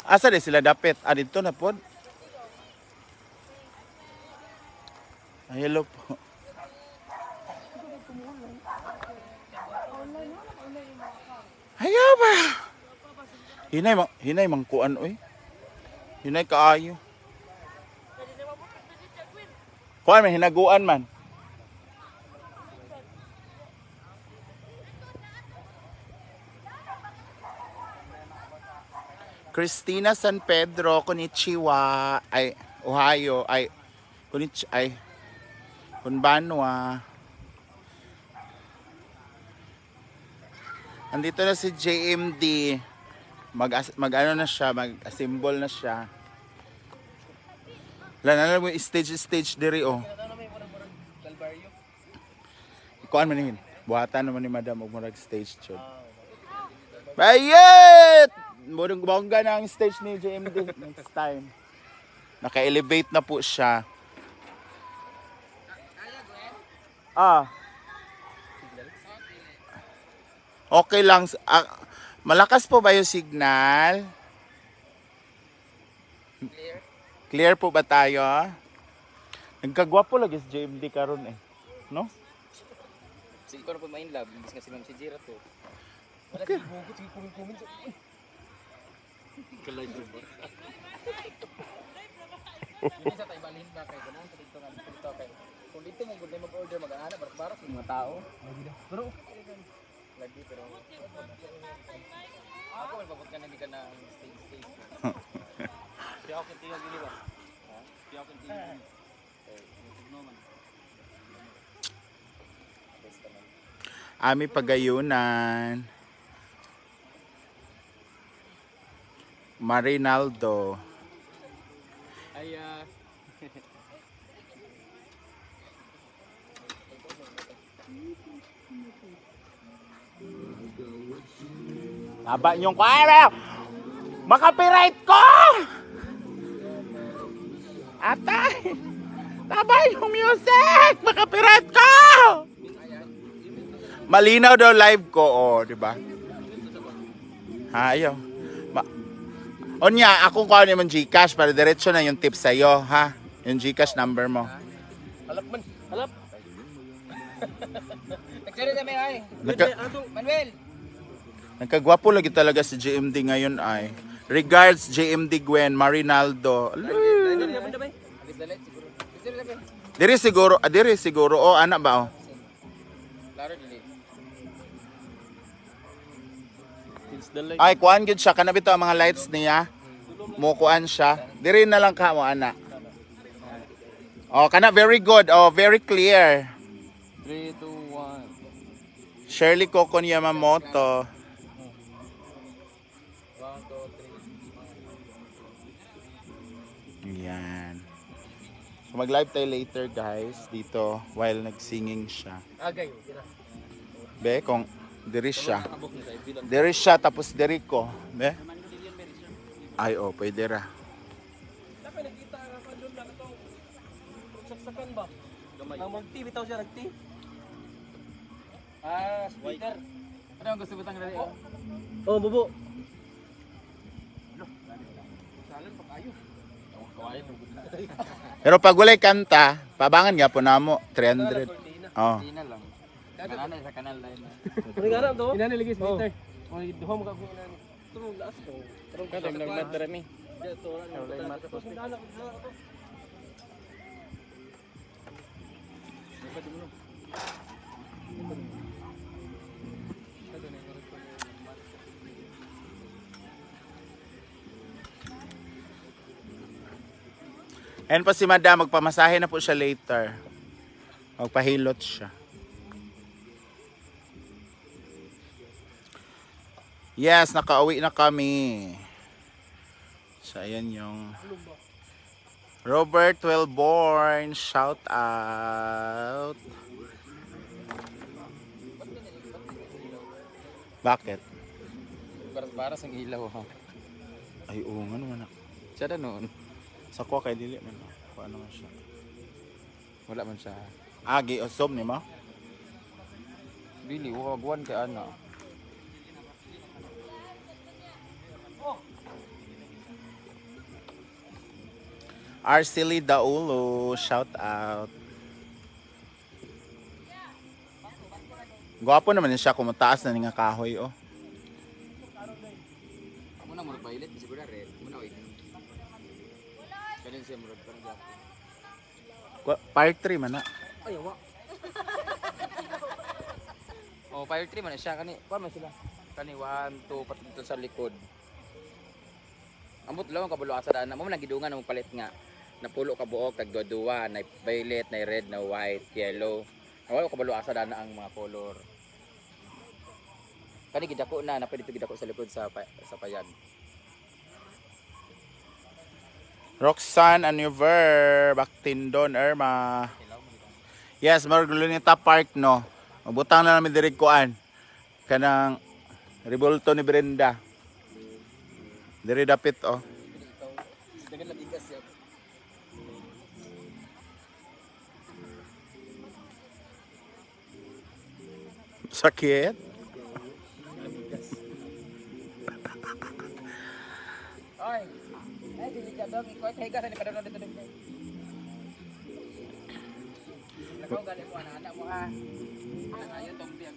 Asa di sila dapit? Dito na po. Hello po. Ayaw ba? Hinay mangkuan oy. Hinay kaayo. Kuan man hinaguan man. Christina San Pedro, konnichiwa. Ay, Ohio. Ay, Konbanwa. Andito na si JMD. Mag-ano na siya, mag-assemble na siya. Wala na lang mo stage diri oh. Kuan man yun. Buhatan naman ni Madam og murag stage chod. Bayet! Murang bongga na ang stage ni JMD next time. Naka-elevate na po siya. Okay lang. Malakas po ba yung signal? Clear po ba tayo? Nagkagwapo lagi si JMD karon eh. No? Sige ko na po main love. Imbis nga si Ma'am si Jira to. Okay. Kalay ko ba? Hindi sa tayo balhin ba kayo. Ganun sa dito nga dito kayo. Kung dito mo good mag-order mag-aana barak-barak ng mga tao. Pero lagi pero ako magpapot ka na hindi ka na stage. Kaya ako kintiyo gili ba? Kaya ako kintiyo gili. Ami pagayunan. Marinaldo. Ay Aba niyong kaya. Makapiright ko! Atay! Tabay yung music! Makapiright ko! Malinaw daw live ko, oh, di ba? Ha, ayaw. Onya, ako kuha naman Gcash para diretso na yung tip sa'yo, ha? Yung Gcash number mo. halap man, halap. Nagsalit na may ay. Manuel! Nagkagwapo lagi talaga si JMD ngayon ay. Regards JMD Gwen, Marinaldo. Diri siguro. Oh, anak ba oh? Ay, kuan gid siya kana bitaw ang mga lights niya. Mo kuan siya. Diri na lang ka mo ana. Oh, kana very good. Oh, very clear. 3, 2, 1. Shirley Coco Yamamoto. 1, 2, 3. Yan. So mag-live tayo later guys dito while nag-singing siya. Agay. Be, kung diri siya. Diri siya tapos diri ko. Be? Ay, oh, pwede ra. Dapat nakita nga pa doon na ito. Saksakan ba? Ang mag-TV bitaw siya nag-TV. Speaker. Ano ang gusto butang dali? Oh, bubo. Salan pa kayo. Kawayan mo gud na. Pero pag walay kanta, pabangan nga po namo 300. Oh. Tina lang. Kanana sa kanal line. Ano nga to? Inani lagi speaker. Oh, duha mo ka ko inani. Tulong laas ko. Kada nagmat rami. Dito lang. Tapos nagdala ko sa ako. Ayan pa si Madam, magpamasahe na po siya later. Magpahilot siya. Yes, nakauwi na kami. So, ayan yung Robert Wellborn. Shout out. Bakit? Para sa ilaw ha. Ay, oo nga naman. Siya na noon. Sa ko kay dili man. ano man siya. Wala man siya. Agi usom ni mo. Bili, wagwan kay ana. Arcely Daulo, shout out. Gwapo naman siya kung mataas na nga kahoy oh. Muna murag violet siguro red. Muna oy. Kanin siya murag parang gapo. Part 3 man na. Ay, wa. Oh, fire tree man na siya kani. Kuan man sila. Kani 1 2 pati dito sa likod. Amot lang kabalo asa daan. Mo man gidungan ang palit nga. Napulo ka buok kag duwa, na violet, na red, na white, yellow. Nawala kabalo asa daan ang mga color. Kani gidako na pwede ito gidako sa likod sa payag. Roxanne Aniver, Baktindon, Irma. Yes, Margulunita Park no. Mabutang na namin diri kuan. Kanang Revolto ni Brenda. Diri dapit oh. Dagan lang bigas ya. Sakit. Ay. Ay, dili ka dog iko kay gasan ni padon dito dito. Nakaw gali mo anak mo ha. Ayo tong biag.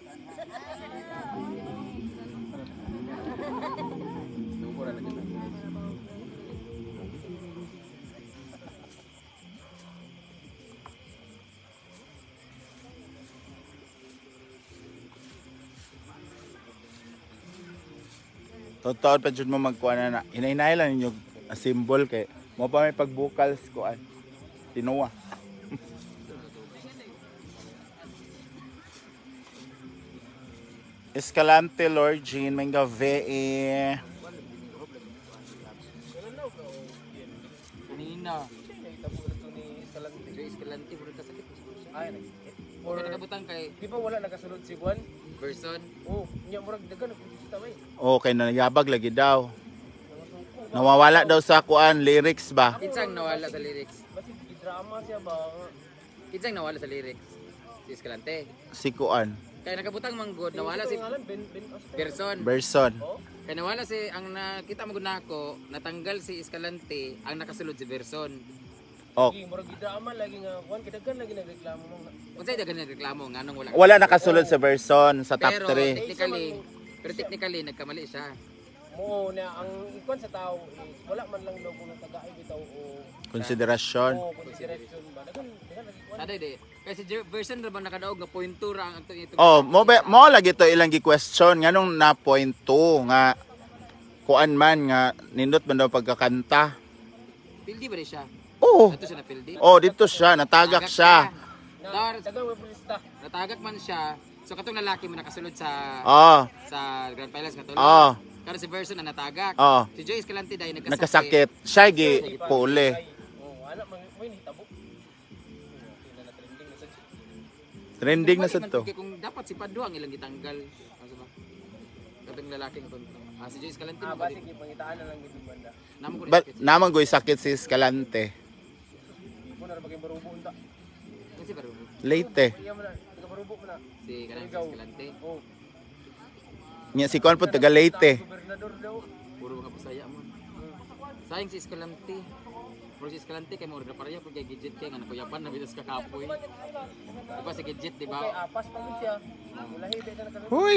Nungura lagi. Totoo pa jud mo magkuan na. Hinay-hinay lang ninyo symbol kay mo pa may pagbukals kuan. Tinuwa. Escalante Lord Jean Mengave. Kunina. Escalante puro ta sakit. Ay, or nabutang kay Di ba wala nakasulod si Juan? person. Oh, nya murag dagan nagpusta may. Okay na yabag lagi daw. Nawawala daw sa kuan lyrics ba? Kinsang nawala sa lyrics. Basi drama siya ba? Kinsang nawala sa lyrics. Si Escalante. Si kuan Kaya nakabutang manggod nawala si Ngalan Ben person. Berson. Oh, Kaya nawala si ang nakita mo nako, natanggal si Escalante, ang nakasulod si Berson. Oh, gi murag drama lagi nga Juan kidagan lagi nagreklamo mo. Unsay dagan nagreklamo nganong wala. wala nakasulod sa Berson sa top Pero 3. technically nagkamali siya. Mo na ang ikon sa tao is wala man lang daw kung tagaay bitaw o Konsiderasyon. consideration ba. Dagan lagi Juan. Sada di. Kasi Berson ra ba nakadaog nga pointura ang ato ito. Oh, mo lagi to ilang gi-question nganong na point 2 nga kuan man nga nindot man daw pagkakanta. Pildi ba rin siya? Oh. Ato siya na pildi. Oh, dito siya, natagak siya. Dagan wa pulista. Natagak man siya. So katong lalaki mo nakasulod sa Oh, Grand Palace katulad. oh, Pero si Berson na natagak. oh. Si Joy Escalante dahil Nagkasakit. Siya gi puli. Oh, ana man mo ni tabo. Na trending na sa Trending na sad to. Kung dapat si Padua ang ilang gitanggal. Ano ba? Katong lalaking kontra. Si Joy Escalante mo basi gipangitaan na lang gid banda. namo ko But rin. naman goy sakit si Escalante. Mo na maging barubo unta. Kasi baro Late. Iya mo na, taga barubo mo na. si kanang si Escalante. Oh, Nya si kuan po taga Leyte. gobernador daw. Puro mga pasaya mo. Sayang si Escalante. Pero si Escalante kay mo rin na pareha pag kay Gidget kay nga nakuyapan na bitas kakapoy. Diba si Gidget, Kay diba? apas pa gid siya. Lahi ba na karon. Huy,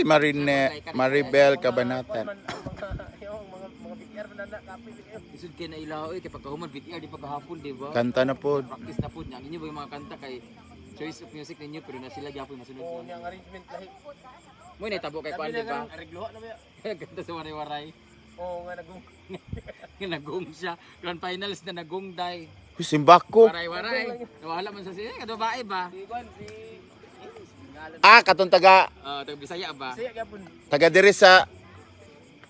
Maribel Kabanatan. Ang mga BTR na kapoy kayo. Isud kay na ilaw kay pagkahuman BTR di pagkahapon, diba? Kanta na po. Practice na po niya. Inyo ba yung mga kanta kay choice of music ninyo pero na sila gyapon masunod. Oh, yang arrangement lahi. Mo ni tabo kay Sabi kwan na diba? nga, arregloha na ba? Ganda sa waray-waray. Oh, nga nagong. Nagong siya. Grand finals na nagungday. Huy, simbako. Waray-waray. Nawala man sa siya. Kadubae ba? Si Juan, si ngalan. Ah, katong taga Taga Bisaya ba? Siya gyapon. taga diri sa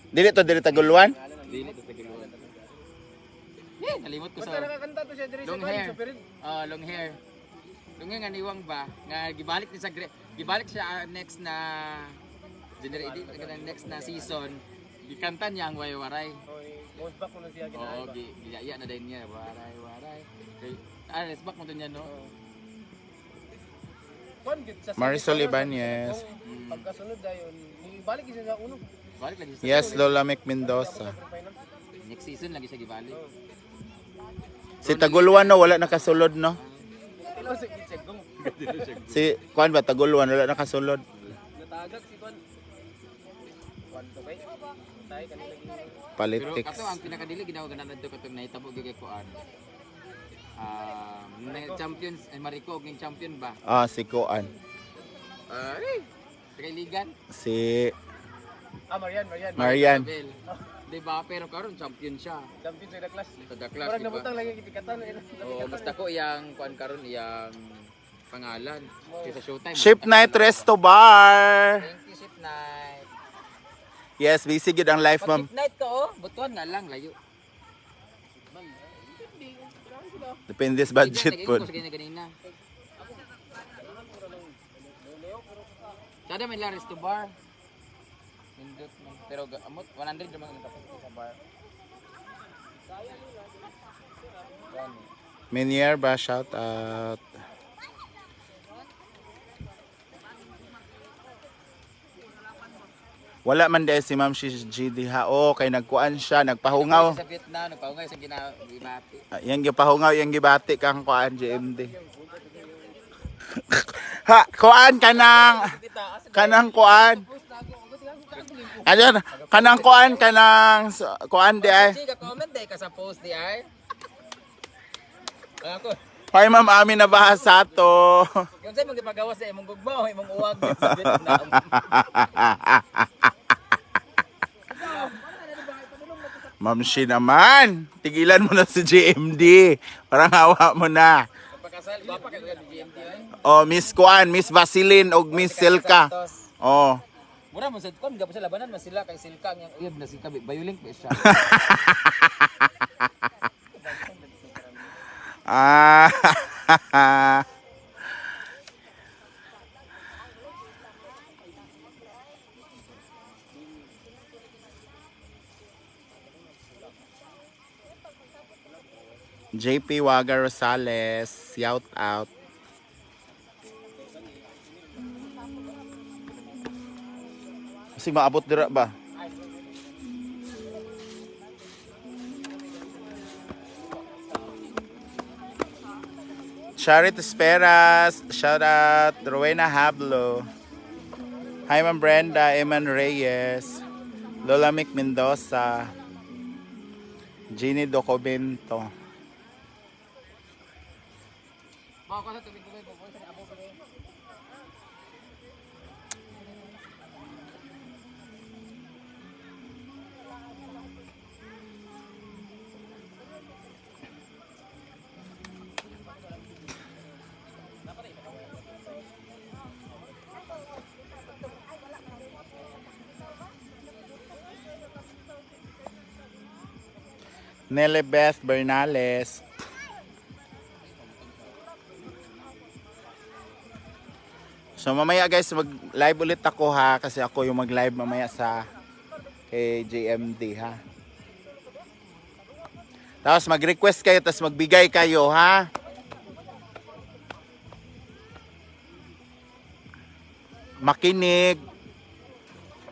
dili Taguluan. Dili to Tagalog. Nalimot ko Basta sa nakakanta to siya diri sa long Juan, hair. sa Pirin. Long hair. Long hair nga niwang ba? Nga gibalik ni sa gibalik siya next na next na season. Gikanta niya ang waray-waray. Oh, bounce back ko na siya Oo, ginaay ba. giyaya na din niya. Waray-waray. Kay Resback mo to niya, no? Kuan gid sa Marisol Ibanez. pagkasunod dayon, ibalik siya sa uno. Balik lagi sa Yes, Lola Mick Mendoza. next season lagi siya gibalik. Si Taguluan no, wala nakasulod no. Ilo sa gitseg gong Si kuan ba Taguluan wala nakasulod. natagak si kuan. Kuan to kay. Tay kanila lagi. Pero Politics. kato ang pinakadili ginawa ganan adto katong nahitabo gyud kay kuan. Champions Marico ning champion ba? Ah, si kuan. Kay Ligan. Si Marian. Marian. Di ba? Pero karon champion siya. Champion sa class. Kada class, Parang di ba? nabutang lagi kitikatan. Oh, basta ko iyang kuan karon iyang pangalan. Kasi sa Showtime. Ship Night Resto Bar. Thank you, Ship Night. Yes, busy gid ang life, Pag ma'am. Ship Night ka, oh. Butuan nga lang, layo. Depende sa budget po. Ko sa ganina. Sada may laris to bar. Hindot man. Pero amot 100 naman ang kapasok sa bar. Gani. Minier ba shout out. Wala man dahil si Ma'am GD ha. Oh, kay nagkuan siya, nagpahungaw. Sa Vietnam, nagpaungay sa ginabati. Yang gipahungaw, yang gibati kang kuan GMD. Ha, kuan kanang kuan. Ayun, kanang kuan di ay. Sige, comment day ka sa post di ay. Ako, Hoy ma'am, amin na bahasa to. kung sa'yo mong gipagawa sa imong gugmaw, imong uwag sa Vietnam. Ma'am Shi naman, tigilan mo na si GMD. Parang hawa mo na. Pagkasal, guwapa ka sa GMT ay. Oh, Miss Kuan, Miss Vaseline o Miss Silka. Oh. Mura mo sa kon gapo sa labanan mas sila kay Silka ang uyab na si Kabi. Bayuling pa siya. Ah. JP Waga Rosales, shout out. Kasi maabot dira ba? Charit Esperas, shout out. Rowena Hablo. Hi, Ma'am Brenda, Eman Reyes, Lola Mick Mendoza, Jeannie Documento. Mao ko sa tubig ko ko sa abo ko. Nelly Beth Bernales. So mamaya guys, mag-live ulit ako ha. Kasi ako yung mag-live mamaya sa kay JMD ha. Tapos mag-request kayo, tapos magbigay kayo ha. Makinig,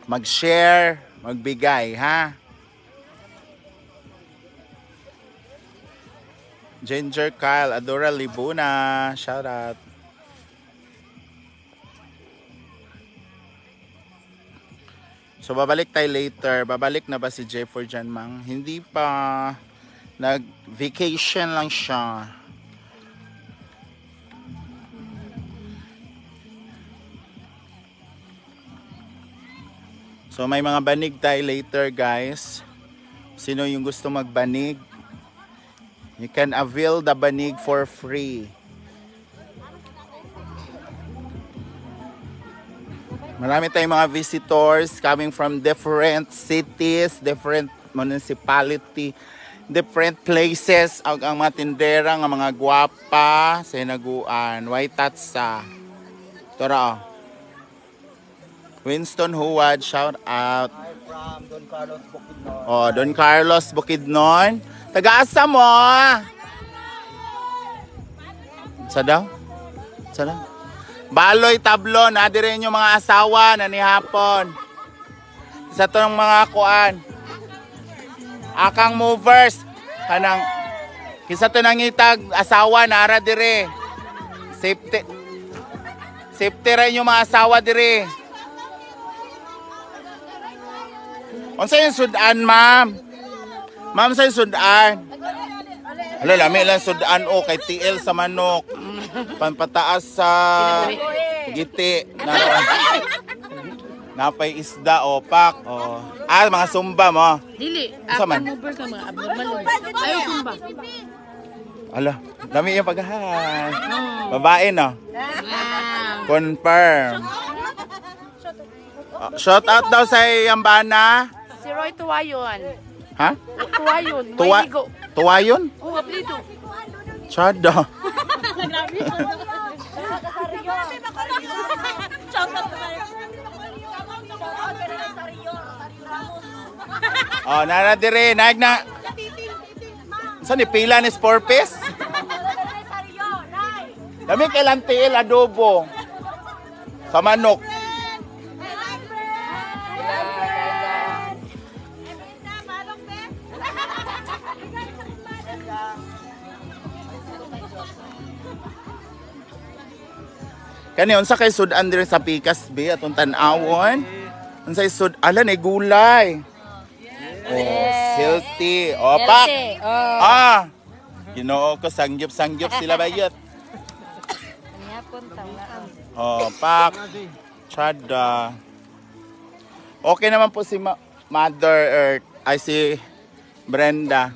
mag-share, magbigay ha. Ginger Kyle, Adora Libuna, shout out. So babalik tayo later. Babalik na ba si Jeffrey dyan, Mang? Hindi pa. Nag-vacation lang siya. So may mga banig tayo later, guys. Sino yung gusto magbanig? You can avail the banig for free. Marami tayong mga visitors coming from different cities, different municipality, different places. Ang mga tindera, ang mga gwapa, sinaguan, white tatsa. Tara. Winston Huwad, shout out. I'm from Don Carlos Bukidnon. Oh, Don Carlos Bukidnon. Oh, Don Carlos Bukidnon. Taga-asa mo? Taga Manila. Manila. Manila. Manila. Manila. Manila. Manila. Manila. Manila. Manila. Manila. Manila. Manila. Manila. Manila. Manila. Manila. Manila. Manila. Taga asa mo? Sa daw? Sa daw? Baloy tablo na rin yung mga asawa na ni hapon. Sa to ng mga kuan. Akang movers kanang kisa to nang itag asawa na ara dire. Safety. Safety rin yung mga asawa dire. Unsa yung sudan, ma'am? Ma'am, sa yung sudan? Hala, lami lang sudan o kay TL sa manok. Pampataas sa giti. Napay isda o pak. O. Ah, mga sumba mo. Dili, Sa man? ako movers ng mga abnormal. Ayaw sumba. Ala, dami yung paghahan. Babae, no? Wow. Confirm. Shout out daw sa Yambana. Si Roy Tuwayon. Ha? Tuwayon, Tuwa, Maynigo. tuwayon? Oh, aplido. Chada. Oh, nara dire, naig na. Saan ni pila ni Sporpes? Dami kailan tiil adobo. Sa manok. Kani unsa kay sudan dire sa pikas be atong tan-awon? Unsay sud ala ni gulay. Oh, healthy. Oh, pak. Oh. Ah. Ginoo ko sangyup sila bayot. Kanyapon tawaan. Oh, pak. Chada. Okay naman po si Mother Earth. Ay si Brenda.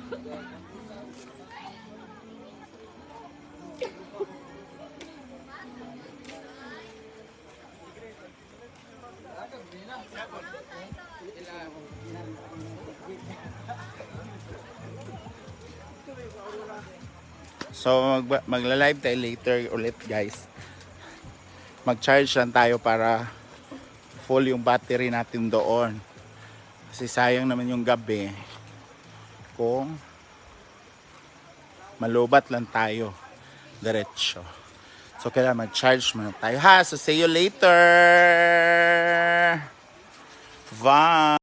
So magla-live tayo later ulit, guys. Mag-charge lang tayo para full yung battery natin doon. Kasi sayang naman yung gabi kung malubat lang tayo diretso. So kailangan mag-charge muna tayo ha. So see you later. Bye.